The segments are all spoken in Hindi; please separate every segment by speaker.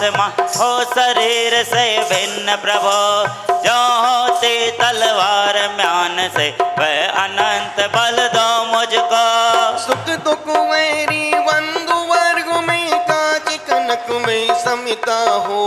Speaker 1: आत्मा हो शरीर से भिन्न प्रभो, जो होती तलवार म्यान से वह अनंत बल दो मुझको।
Speaker 2: सुख दुख वैरी बंधु वर्ग में, काज कनक में समिता हो,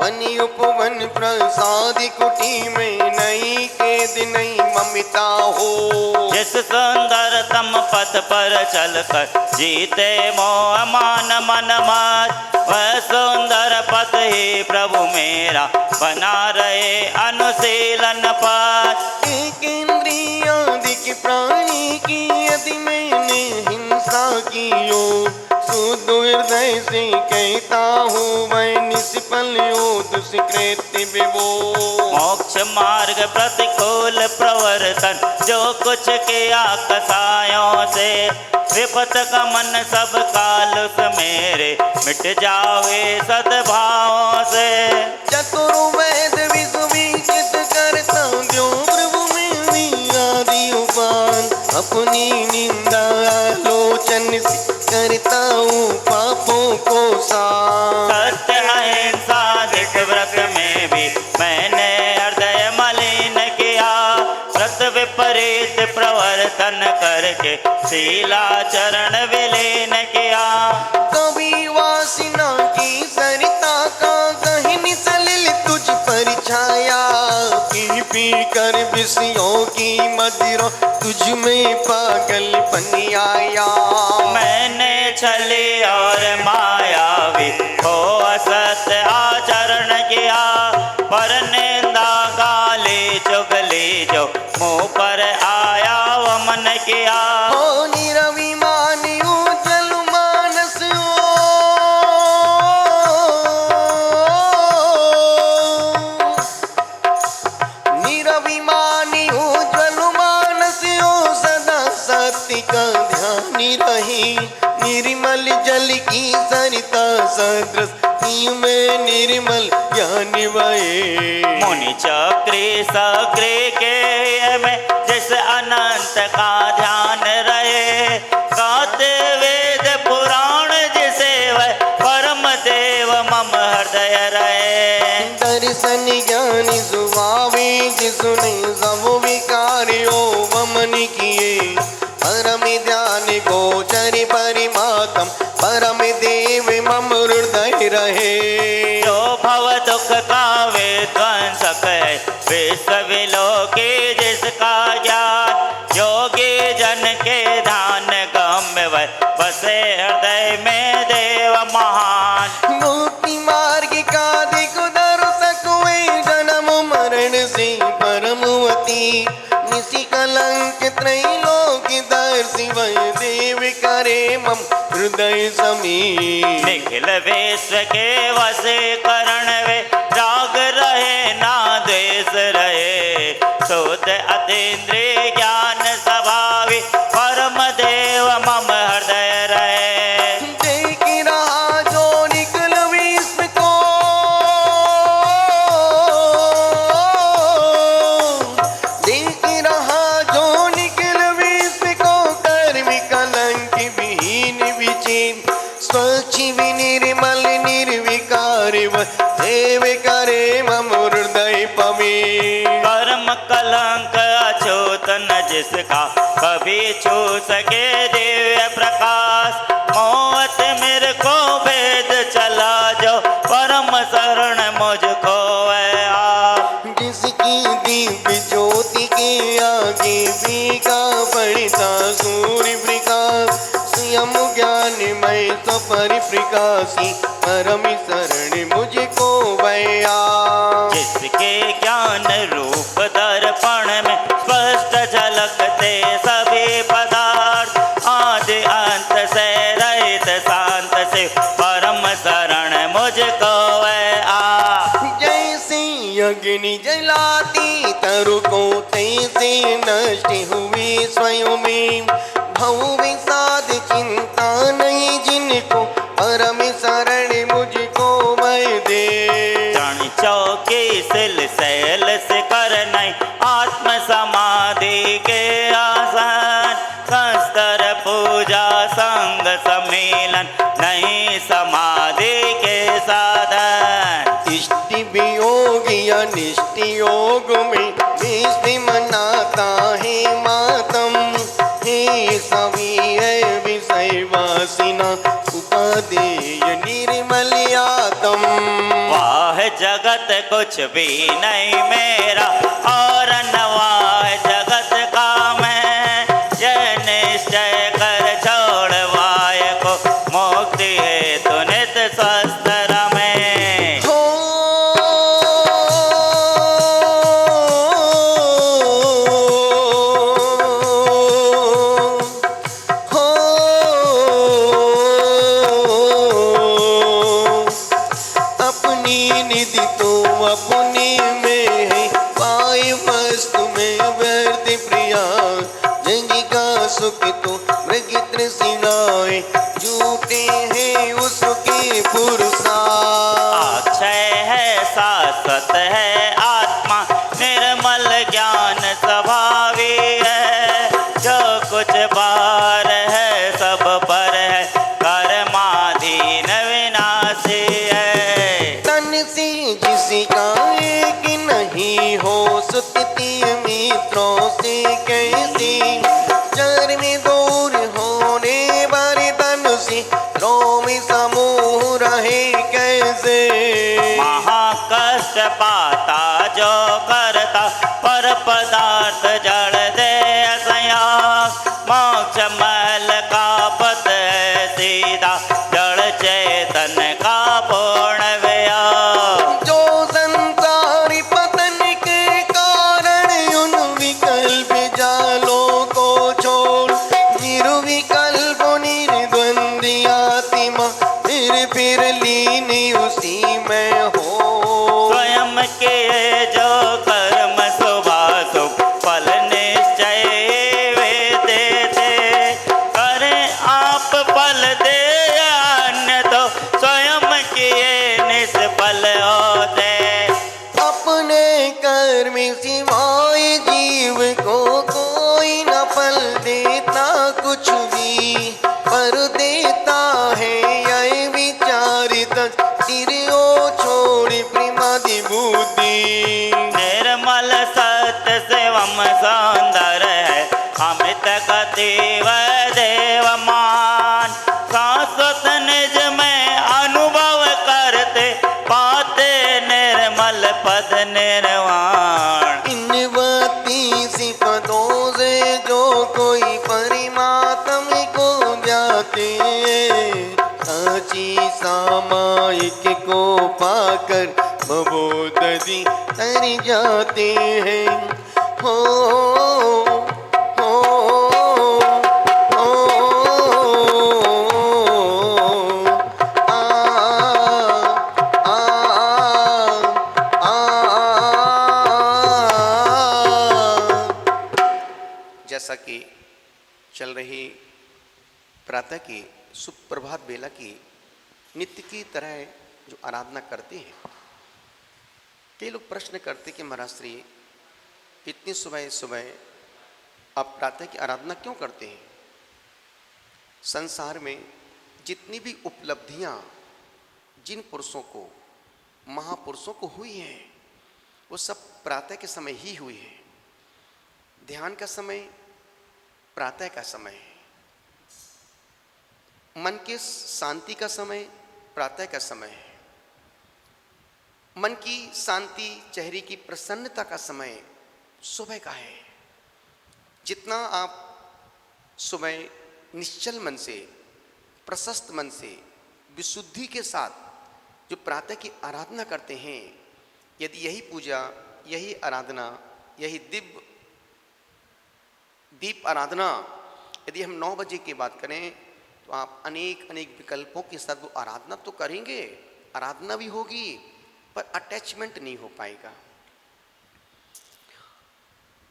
Speaker 2: वनि उपवन प्रसाद कुटी में, नई के दिन ममिता हो।
Speaker 1: जिस सुंदरतम पथ पर चलकर जीते मोह मान मन मात, वह सुंदर पथ ही प्रभु मेरा बना रहे अनुशीलन पाठ।
Speaker 2: एक इंद्रियादि प्राणी की यदि मैंने हिंसा की हो, शुद्ध हृदय से कहता हूँ मैं निष्फल हो दुष्कृत्य विभो।
Speaker 1: मोक्ष मार्ग प्रतिकूल प्रवर्तन जो कुछ किया कसायों से, विपत का मन सब काल मेरे मिट जावे सद्भावों से।
Speaker 2: चतुर्वेद विश्वविचित करता जो प्रभु में आदि उपान, अपनी निंदा आलोचन से करता हूँ पापों को शांत।
Speaker 1: सत्य अहिंसा दिट व्रत में भी मैंने हृदय मलिन किया, व्रत विपरीत प्रवर्तन करके शीलाचरण विलीन किया।
Speaker 2: कभी वासना की सरिता का गहन सलिल तुझ पर छाया, पी कर विषयों की मदिरा तुझ में पागलपन आया।
Speaker 1: मैंने छली और मायावी हो असत्य आचरण किया, पर निंदा गाली चुगली जो मुँह पर आया वमन किया।
Speaker 2: हो निरभिमानी उज्जवल मानस हो, निरभिमानी उज्जवल मानस हो, सदा सत्य का ध्यान रही, निर्मल जल की सरिता सदृश में निर्मल ज्ञान वहे।
Speaker 1: मुनि चक्री सक्रे के में जिस अनंत का ध्यान रहे, गाते वेद पुराण जिसे वह परम देव मम हृदय रहे।
Speaker 2: दर्शन ज्ञान सुभावे जिसने सब विकार्यो वमन किए, परम ध्यान गोचर परिमातम परम देव मम हृदय रहे।
Speaker 1: जो भव दुख का विध्वंसक है, विश्व विलोकी जिसका ज्ञान, योगी जन के ध्यान गम्य वह बसे हृदय में देव महान।
Speaker 2: मुक्ति मार्ग का दिखो दर्शक वे, जन्म मरण से परमवती, निशि कलंक त्रैलोक दर्शी वह देव करे मम हृदय समीप।
Speaker 1: निखिल विश्व के वशीकरण वे, राग रहे ना द्वेष रहे, शुद्ध अतीन्द्रिय ज्ञान स्वभावी परम देव मम हृदय रहे।
Speaker 2: देख रहा जो निकल विश्व को, देख रहा जो निकल विश्व को, कर्म कलंक विहीन विचिन, स्वच्छ विनिर्मल निर्विकार वह देव करे मम हृदय पवित्र।
Speaker 1: कर्म कलंक अछूत न जिसका कभी छू सके दिव्य प्रकाश, मोहत मेरे को भेद चला जो परम शरण मुझको है आप।
Speaker 2: जिसकी दिव्य ज्योति के आगे फीका पड़ता सूर्य प्रकाश, स्वयं ज्ञान में तो परिप्रकाशी परम शरण मुझको भया।
Speaker 1: जिसके ज्ञान रूप दर्पण में स्पष्ट झलकते सभी पदार्थ, आदि अंत से रहित शांत से परम शरण मुझको है आ।
Speaker 2: जैसे अग्नि जलाती तरु को, तैसे नष्ट हुए स्वयं में, भव विषाद चिंता नहीं जिनको, परम शरण मुझको मैं दे।
Speaker 1: चरण चौकी सिल सैल से कर नहीं, आत्म समाधि के आसन, संस्तर पूजा संग सम्मेलन नहीं समाधि के साधन।
Speaker 2: योग में विष्णु मनाता है मातम। हे सभी है विषय वासिना उपादेय निर्मल्यातम।
Speaker 1: वाह जगत कुछ भी नहीं मेरा और न वाह जगत का मैं, यह निश्चय कर छोड़ वाय को मुक्ति है तो नित स्वस्थ रमे।
Speaker 2: हो अपनी निधि तो अपने में है, पाए वस्तु में व्यर्थ प्रिया। जंगी का सुख तो मृग तृष्णाए, झूठे हैं उसके पुरुषा।
Speaker 1: अक्षय है शाश्वत है आत्मा, निर्मल ज्ञान स्वभावी है। जो कुछ बाहर है सब पर है, कर्माधीन विनाशी है।
Speaker 2: तन से जिसका एक नहीं हो, सुतती मित्रों से कैसे। जर में दूर होने वाले तन से रोम समूह रहे कैसे।
Speaker 1: महाकष्ट पाता जो करता, पर पदार्थ जड़ दे संयोग। मोक्ष महल का पथ है सीधा, जड़ चेतन का पूर्ण वियोग।
Speaker 2: जो संसारी पतन के कारण उन विकल्प जालों को छोड़, निर्विकल्प निर्द्वंदी आत्मा फिर लीन उसी में हो।
Speaker 1: स्वयं के जो कर्म शुभाशुभ फल निश्चय वे देते, करें आप फल दे अन्य तो स्वयं किए निष्फल होते।
Speaker 2: अपने कर्म सिवाय जीव को कोई न फल देता कुछ भी, पर देता है यह विचारित तिरियो छोड़ प्रेमादि बुद्धि।
Speaker 1: निर्मल सत्य शिवम सौंदर्य है, अमित गति वह देव मान। शाश्वत निज में अनुभव करते, पाते निर्मल पद निर्वाण।
Speaker 2: इन बत्तीस पदों से जो कोई परमात्मा को जाते, साची सामायिक को पाकर भवोदधि तर जाते हैं। हो हो हो आ आ जैसा कि चल रही प्रातः की सुप्रभात बेला की नित्य की तरह जो आराधना करते हैं, कई लोग प्रश्न करते कि महाराज श्री इतनी सुबह सुबह आप प्रातः की आराधना क्यों करते हैं। संसार में जितनी भी उपलब्धियां जिन पुरुषों को महापुरुषों को हुई हैं, वो सब प्रातः के समय ही हुई है। ध्यान का समय प्रातः का समय है, मन के शांति का समय प्रातः का समय है, मन की शांति चेहरे की प्रसन्नता का समय सुबह का है। जितना आप सुबह निश्चल मन से, प्रशस्त मन से, विशुद्धि के साथ जो प्रातः की आराधना करते हैं, यदि यही पूजा, यही आराधना, यही दीप आराधना यदि हम 9 बजे की बात करें, तो आप अनेक अनेक विकल्पों के साथ वो आराधना तो करेंगे, आराधना भी होगी, पर अटैचमेंट नहीं हो पाएगा।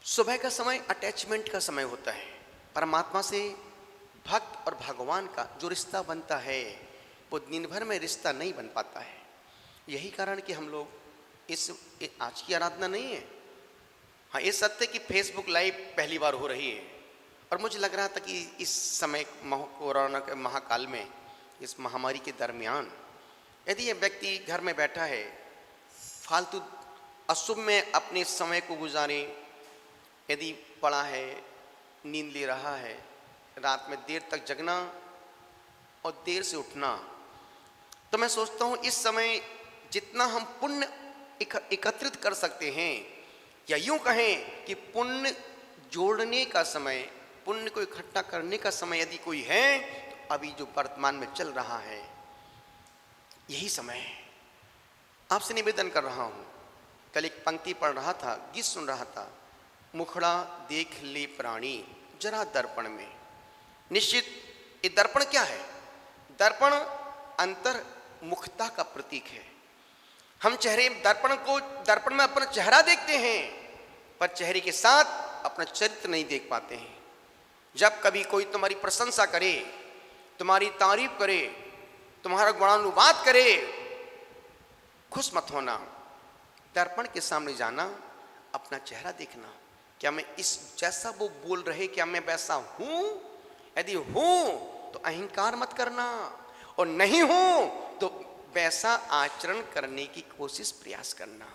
Speaker 2: सुबह का समय अटैचमेंट का समय होता है। परमात्मा से भक्त और भगवान का जो रिश्ता बनता है, वो दिन भर में रिश्ता नहीं बन पाता है। यही कारण कि हम लोग आज की आराधना नहीं है। हाँ, ये सत्य कि फेसबुक लाइव पहली बार हो रही है, और मुझे लग रहा था कि इस समय कोरोना के महाकाल में, इस महामारी के दरमियान, यदि ये व्यक्ति घर में बैठा है, फालतू अशुभ में अपने समय को गुजारें। यदि पड़ा है, नींद ले रहा है, रात में देर तक जगना और देर से उठना, तो मैं सोचता हूँ इस समय जितना हम पुण्य एकत्रित कर सकते हैं, या यूं कहें कि पुण्य जोड़ने का समय, पुण्य को इकट्ठा करने का समय यदि कोई है, तो अभी जो वर्तमान में चल रहा है यही समय है। आपसे निवेदन कर रहा हूँ, कल एक पंक्ति पढ़ रहा था, गीत सुन रहा था, मुखड़ा देख ले प्राणी जरा दर्पण में। निश्चित ये दर्पण क्या है? दर्पण अंतर मुखता का प्रतीक है। हम दर्पण में अपना चेहरा देखते हैं, पर चेहरे के साथ अपना चरित्र नहीं देख पाते हैं। जब कभी कोई तुम्हारी प्रशंसा करे, तुम्हारी तारीफ करे, तुम्हारा गुणानुवाद करे, खुश मत होना। दर्पण के सामने जाना, अपना चेहरा देखना, क्या मैं इस जैसा वो बोल रहे, क्या मैं वैसा हूं? यदि हूं तो अहंकार मत करना, और नहीं हूं तो वैसा आचरण करने की कोशिश, प्रयास करना।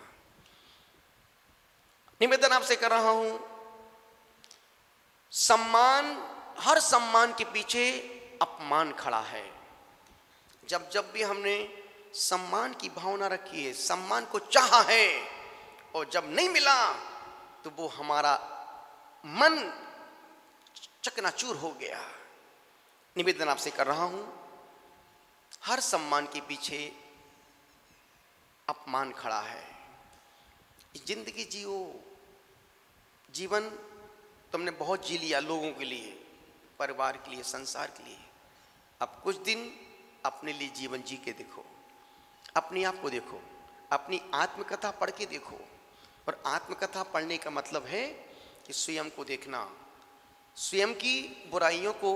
Speaker 2: निवेदन आपसे कर रहा हूं, सम्मान, हर सम्मान के पीछे अपमान खड़ा है। जब जब भी हमने सम्मान की भावना रखी है, सम्मान को चाहा है, और जब नहीं मिला तो वो हमारा मन चकनाचूर हो गया। निवेदन आपसे कर रहा हूं, हर सम्मान के पीछे अपमान खड़ा है। जिंदगी जियो, जीवन तुमने बहुत जी लिया, लोगों के लिए, परिवार के लिए, संसार के लिए। अब कुछ दिन अपने लिए जीवन जी के देखो, अपने आप को देखो, अपनी आत्मकथा पढ़ के देखो। और आत्मकथा पढ़ने का मतलब है कि स्वयं को देखना, स्वयं की बुराइयों को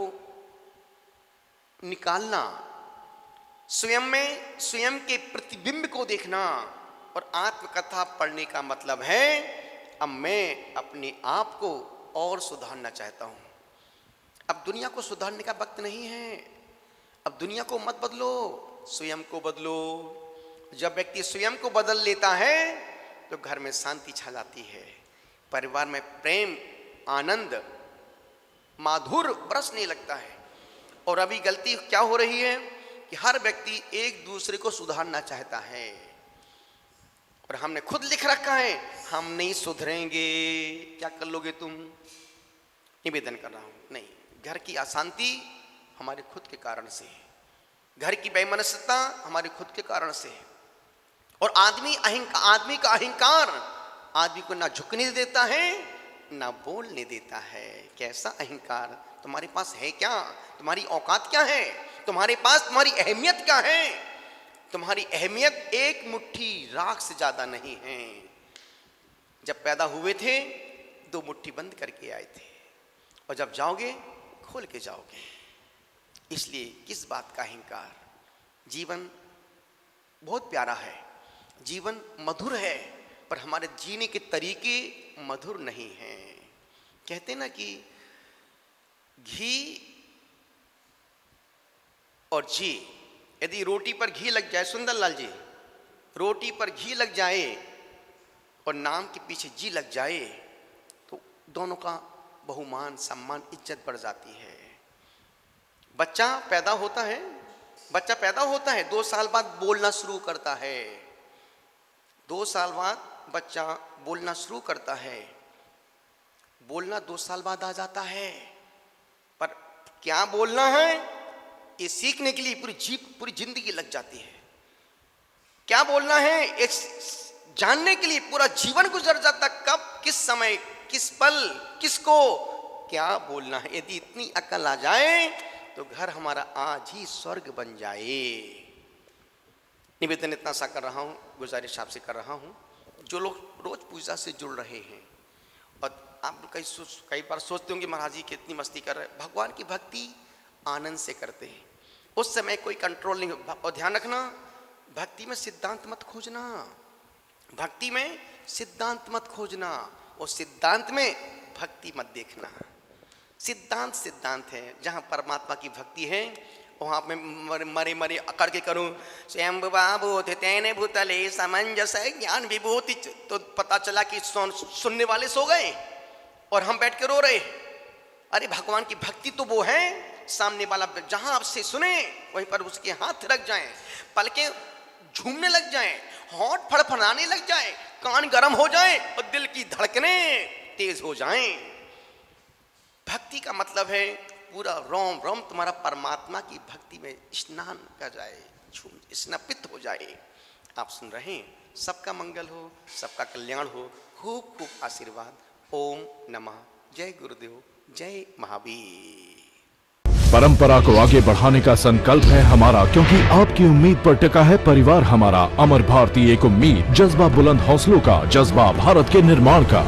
Speaker 2: निकालना, स्वयं में स्वयं के प्रतिबिंब को देखना। और आत्मकथा पढ़ने का मतलब है, अब मैं अपने आप को और सुधारना चाहता हूं। अब दुनिया को सुधारने का वक्त नहीं है। अब दुनिया को मत बदलो, स्वयं को बदलो। जब व्यक्ति स्वयं को बदल लेता है तो घर में शांति छा जाती है, परिवार में प्रेम, आनंद, माधुर्य बरसने लगता है। और अभी गलती क्या हो रही है कि हर व्यक्ति एक दूसरे को सुधारना चाहता है, और हमने खुद लिख रखा है, हम नहीं सुधरेंगे, क्या कर लोगे तुम? निवेदन कर रहा हूं, नहीं, घर की अशांति हमारे खुद के कारण से है, घर की बेमनस्यता हमारे खुद के कारण से है। और आदमी का अहंकार आदमी को ना झुकने देता है, ना बोलने देता है। कैसा अहंकार? तुम्हारे पास है क्या? तुम्हारी औकात क्या है? तुम्हारे पास तुम्हारी अहमियत क्या है? तुम्हारी अहमियत एक मुट्ठी राख से ज्यादा नहीं है। जब पैदा हुए थे 2 मुट्ठी बंद करके आए थे, और जब जाओगे खोल के जाओगे। इसलिए किस बात का अहंकार? जीवन बहुत प्यारा है, जीवन मधुर है, पर हमारे जीने के तरीके मधुर नहीं हैं। कहते ना कि घी और जी, यदि रोटी पर घी लग जाए, सुंदरलाल जी, रोटी पर घी लग जाए और नाम के पीछे जी लग जाए, तो दोनों का बहुमान, सम्मान, इज्जत बढ़ जाती है। बच्चा पैदा होता है, 2 साल बाद बोलना शुरू करता है। 2 साल बाद बच्चा बोलना शुरू करता है। बोलना 2 साल बाद आ जाता है, पर क्या बोलना है ये सीखने के लिए पूरी जिंदगी लग जाती है। क्या बोलना है ये जानने के लिए पूरा जीवन गुजर जाता। कब, किस समय, किस पल, किसको क्या बोलना है। यदि इतनी अकल आ जाए तो घर हमारा आज ही स्वर्ग बन जाए। निवेदन इतना सा कर रहा हूँ, गुजारिश आपसे कर रहा हूँ, जो लोग रोज पूजा से जुड़ रहे हैं, और आप कई बार सोचते होंगे महाराज जी कितनी मस्ती कर रहे हैं। भगवान की भक्ति आनंद से करते हैं, उस समय कोई कंट्रोल नहीं। और ध्यान रखना, भक्ति में सिद्धांत मत खोजना, भक्ति में सिद्धांत मत खोजना, और सिद्धांत में भक्ति मत देखना। सिद्धांत सिद्धांत है। जहाँ परमात्मा की भक्ति है वहाँ में मरे मरे अकड़ के करूं स्वयं बाबू थे तेने भूतले समंजस ज्ञान विभूति, तो पता चला कि सुनने वाले सो गए और हम बैठ के रो रहे। अरे भगवान की भक्ति तो वो है, सामने वाला जहां आपसे सुने वहीं पर उसके हाथ रख जाएं, पलकें झूमने लग जाएं, होंठ फड़फड़ाने लग जाएं, कान गर्म हो जाएं और दिल की धड़कनें तेज हो जाएं। भक्ति का मतलब है पूरा रोम रोम तुम्हारा परमात्मा की भक्ति में स्नान कर जाए, स्नापित हो जाए। आप सुन रहे हैं, सबका मंगल हो, सबका कल्याण हो, खूब खूब आशीर्वाद। ओम नमः। जय गुरुदेव, जय महावीर।
Speaker 3: परंपरा को आगे बढ़ाने का संकल्प है हमारा, क्योंकि आपकी उम्मीद पर टिका है परिवार हमारा। अमर भारती एक उम्मीद, जज्बा बुलंद हौसलों का, जज्बा भारत के निर्माण का।